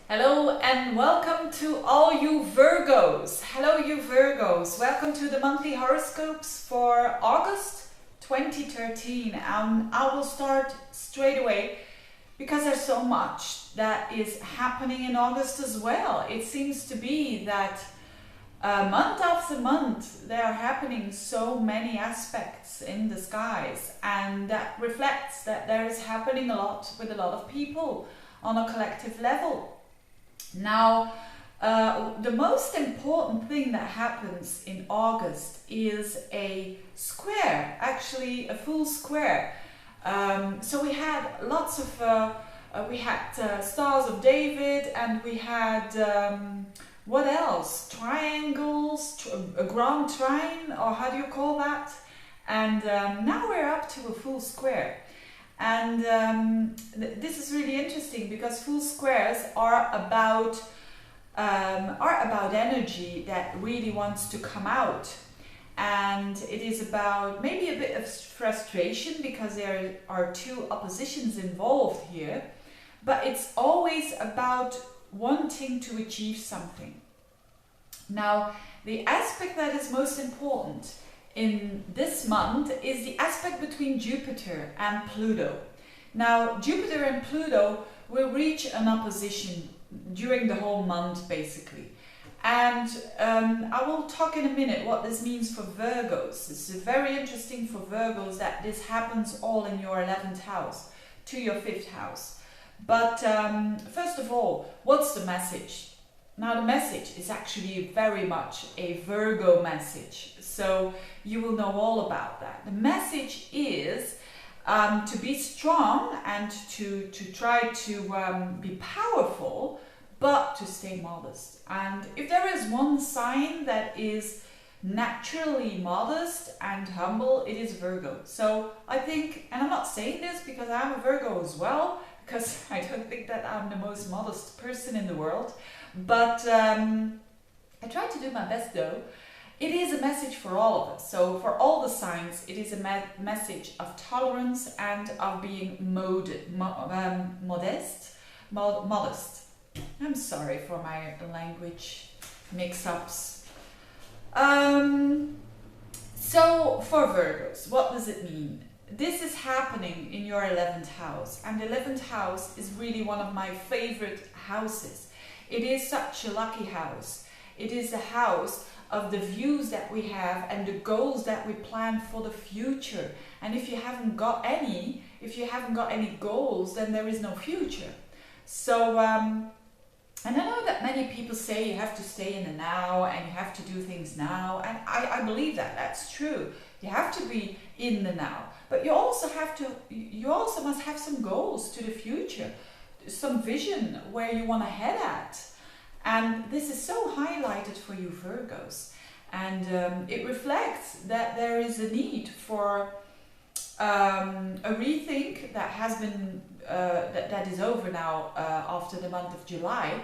Hello and welcome to all you Virgos. Hello you Virgos. Welcome to the monthly horoscopes for August 2013. I will start straight away because there's so much that is happening in August as well. It seems to be that month after month there are happening so many aspects in the skies, and that reflects that there is happening a lot with a lot of people on a collective level. Now, the most important thing that happens in August is a square, actually a full square. So we had lots of, Stars of David, and we had, what else? Triangles, a grand trine, or how do you call that? And now we're up to a full square. And this is really interesting because full squares are about energy that really wants to come out, and it is about maybe a bit of frustration because there are two oppositions involved here, but it's always about wanting to achieve something. Now, the aspect that is most important in this month is the aspect between Jupiter and Pluto. Now, Jupiter and Pluto will reach an opposition during the whole month, basically. And I will talk in a minute what this means for Virgos. This is very interesting for Virgos that this happens all in your 11th house to your 5th house. But first of all, what's the message? Now, the message is actually very much a Virgo message, so you will know all about that. The message is to be strong and to try to be powerful, but to stay modest. And if there is one sign that is naturally modest and humble, it is Virgo. So I think, and I'm not saying this because I'm a Virgo as well, because I don't think that I'm the most modest person in the world, but I try to do my best though. It is a message for all of us. So for all the signs, it is a message of tolerance and of being modest. I'm sorry for my language mix-ups. So for Virgos, what does it mean? This is happening in your 11th house, and the 11th house is really one of my favorite houses. It is such a lucky house. It is the house of the views that we have and the goals that we plan for the future. And if you haven't got any goals, then there is no future. So, and I know that many people say you have to stay in the now and you have to do things now. And I believe that that's true. You have to be in the now, but you also must have some goals to the future, some vision where you want to head at. And this is so highlighted for you Virgos, and it reflects that there is a need for a rethink that has been that is over now after the month of July,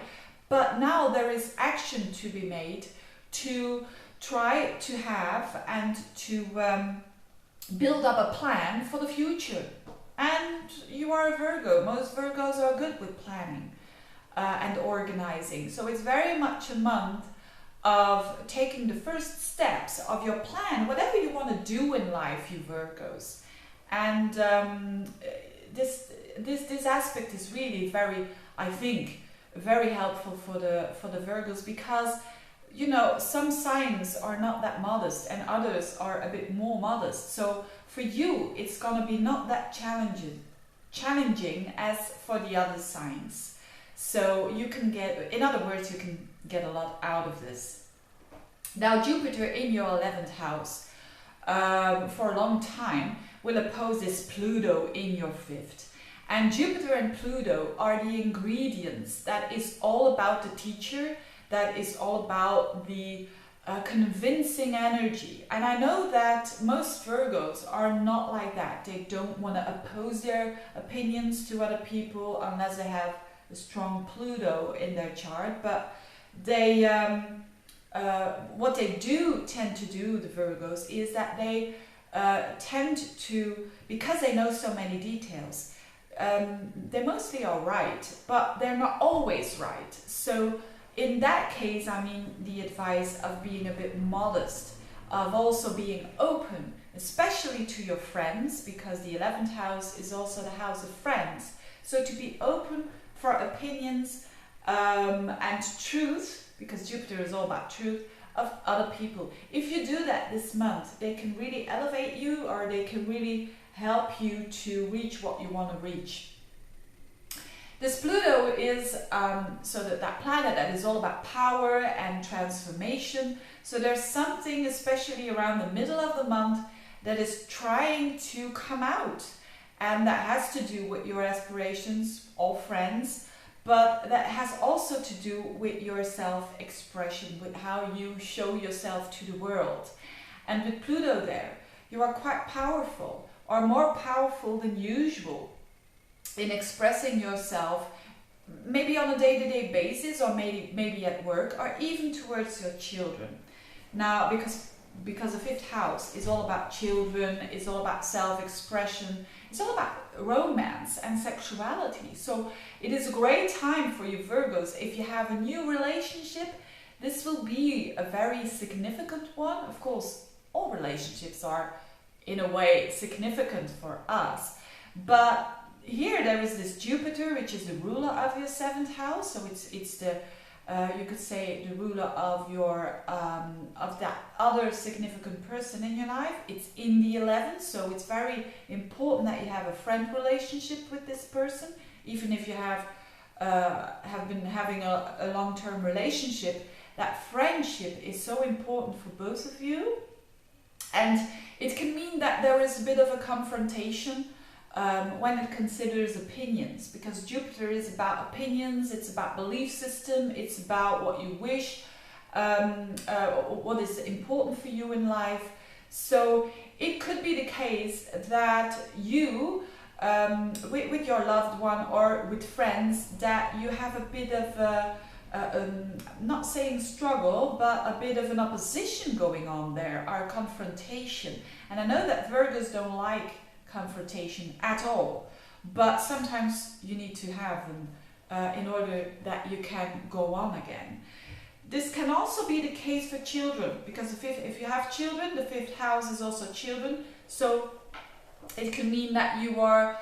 but now there is action to be made to try to have and to build up a plan for the future. And you are a Virgo. Most Virgos are good with planning and organizing. So it's very much a month of taking the first steps of your plan, whatever you want to do in life, you Virgos. And this aspect is really very, I think, very helpful for the Virgos, because you know, some signs are not that modest and others are a bit more modest. So for you, it's going to be not that challenging as for the other signs. So you can get, in other words, you can get a lot out of this. Now, Jupiter in your 11th house for a long time will oppose this Pluto in your 5th. And Jupiter and Pluto are the ingredients that is all about the teacher, that is all about the convincing energy. And I know that most Virgos are not like that. They don't want to oppose their opinions to other people unless they have a strong Pluto in their chart. But they, what they do tend to do, the Virgos, is that they tend to, because they know so many details, they mostly are right, but they're not always right. So in that case, I mean, the advice of being a bit modest, of also being open, especially to your friends, because the 11th house is also the house of friends. So to be open for opinions and truth, because Jupiter is all about truth, of other people. If you do that this month, they can really elevate you, or they can really help you to reach what you want to reach. This Pluto is that planet that is all about power and transformation. So there's something, especially around the middle of the month, that is trying to come out, and that has to do with your aspirations, all friends, but that has also to do with your self-expression, with how you show yourself to the world. And with Pluto there, you are quite powerful, or more powerful than usual, in expressing yourself, maybe on a day-to-day basis, or maybe at work, or even towards your children. Now, because the 5th house is all about children, it's all about self-expression, it's all about romance and sexuality. So it is a great time for you Virgos. If you have a new relationship, this will be a very significant one. Of course, all relationships are in a way significant for us, but here there is this Jupiter, which is the ruler of your 7th house. So it's the you could say the ruler of your of that other significant person in your life. It's in the 11th, so it's very important that you have a friend relationship with this person, even if you have been having a long-term relationship. That friendship is so important for both of you, and it can mean that there is a bit of a confrontation when it considers opinions, because Jupiter is about opinions, it's about belief system, it's about what you wish, what is important for you in life. So it could be the case that you, with your loved one or with friends, that you have a bit of a, not saying struggle, but a bit of an opposition going on there, or confrontation. And I know that Virgos don't like confrontation at all, but sometimes you need to have them in order that you can go on again. This can also be the case for children, because if you have children, the 5th house is also children, so it can mean that you are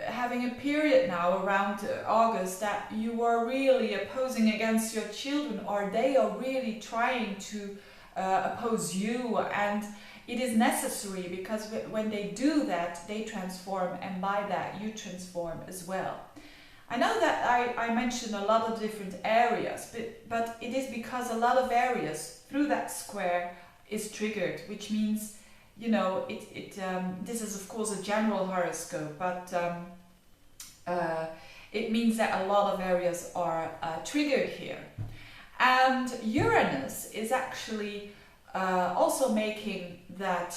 having a period now around August that you are really opposing against your children, or they are really trying to oppose you, and it is necessary, because when they do that, they transform, and by that you transform as well. I know that I mentioned a lot of different areas, but it is because a lot of areas through that square is triggered, which means, you know, this is of course a general horoscope, but it means that a lot of areas are triggered here. And Uranus is actually also making that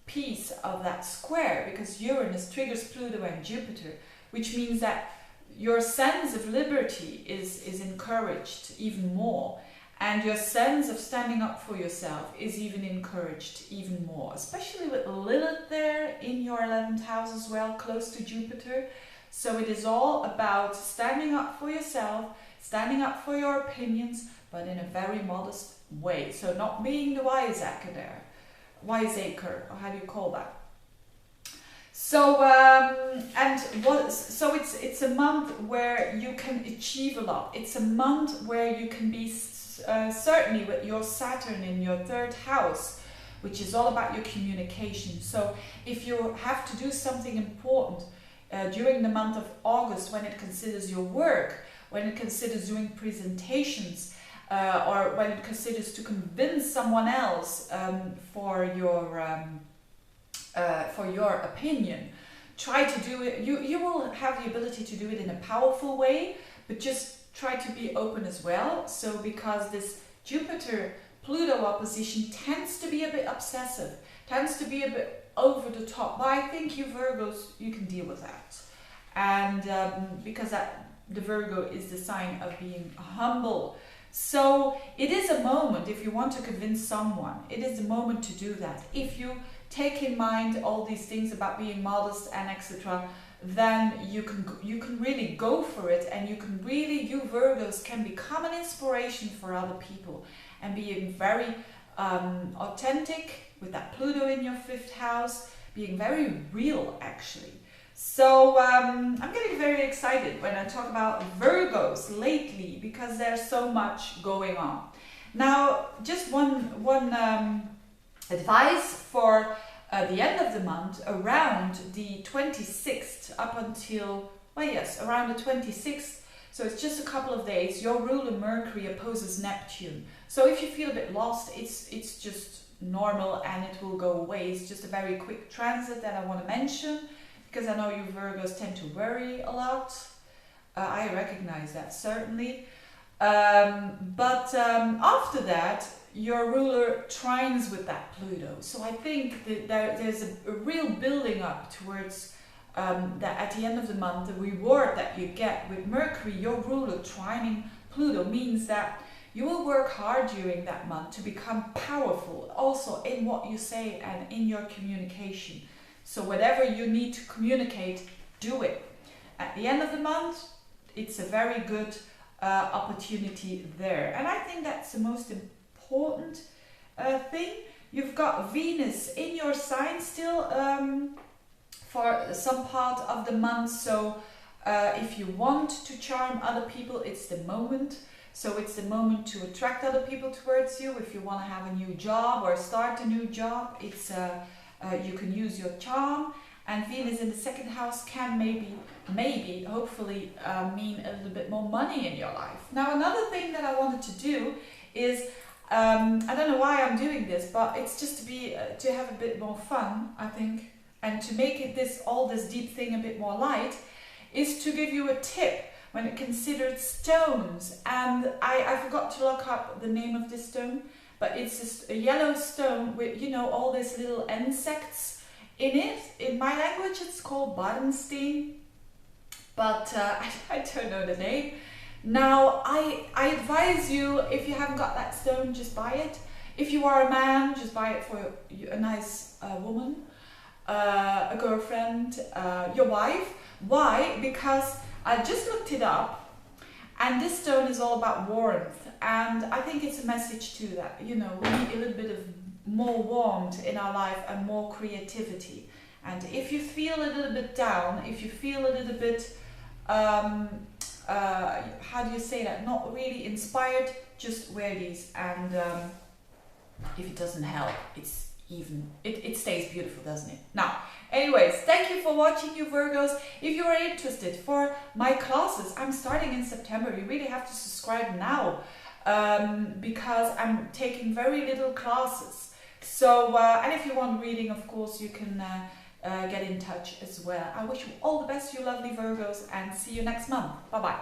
piece of that square, because Uranus triggers Pluto and Jupiter, which means that your sense of liberty is encouraged even more, and your sense of standing up for yourself is even encouraged even more, especially with Lilith there in your 11th house as well, close to Jupiter. So it is all about standing up for yourself, standing up for your opinions, but in a very modest way. So not being the wiseacre there, wiseacre, or how do you call that? So so it's a month where you can achieve a lot. It's a month where you can be certainly with your Saturn in your 3rd house, which is all about your communication. So if you have to do something important during the month of August, when it considers your work, when it considers doing presentations, or when it considers to convince someone else for your opinion, try to do it. You will have the ability to do it in a powerful way, but just try to be open as well. So because this Jupiter-Pluto opposition tends to be a bit obsessive, tends to be a bit over the top, but I think you Virgos, you can deal with that. And because the Virgo is the sign of being humble. So it is a moment, if you want to convince someone, it is the moment to do that. If you take in mind all these things about being modest and etc., then you can really go for it, and you Virgos can become an inspiration for other people, and being very authentic with that Pluto in your 5th house, being very real actually. So I'm getting very excited when I talk about Virgos lately, because there's so much going on. Now, just one advice for the end of the month, around the 26th up until, well, yes, around the 26th, so it's just a couple of days, your ruler Mercury opposes Neptune. So if you feel a bit lost, it's just normal and it will go away. It's just a very quick transit that I want to mention, because I know you Virgos tend to worry a lot. I recognize that certainly. But after that, your ruler trines with that Pluto. So I think that there's a real building up towards that at the end of the month, the reward that you get with Mercury, your ruler trining Pluto, means that you will work hard during that month to become powerful, also in what you say and in your communication. So whatever you need to communicate, do it. At the end of the month, it's a very good opportunity there. And I think that's the most important thing. You've got Venus in your sign still for some part of the month. So if you want to charm other people, it's the moment. So it's the moment to attract other people towards you. If you want to have a new job or start a new job, it's you can use your charm. And Venus in the 2nd house can maybe, hopefully mean a little bit more money in your life. Now, another thing that I wanted to do is, I don't know why I'm doing this, but it's just to have a bit more fun, I think, and to make it all this deep thing a bit more light, is to give you a tip when it considered stones. And I forgot to look up the name of this stone, but it's a yellow stone with, you know, all these little insects in it. In my language it's called Barnstein, but I don't know the name. Now I advise you, if you haven't got that stone, just buy it. If you are a man, just buy it for a nice woman, a girlfriend, your wife. Why? Because I just looked it up, and this stone is all about warmth, and I think it's a message too that, you know, we need a little bit of more warmth in our life and more creativity. And if you feel a little bit down, if you feel a little bit how do you say that, not really inspired, just wear these, and if it doesn't help, it stays beautiful, doesn't it? Now, anyways, thank you for watching, you Virgos. If you are interested for my classes, I'm starting in September. You really have to subscribe now, because I'm taking very little classes. So, and if you want reading, of course, you can get in touch as well. I wish you all the best, you lovely Virgos, and see you next month. Bye-bye.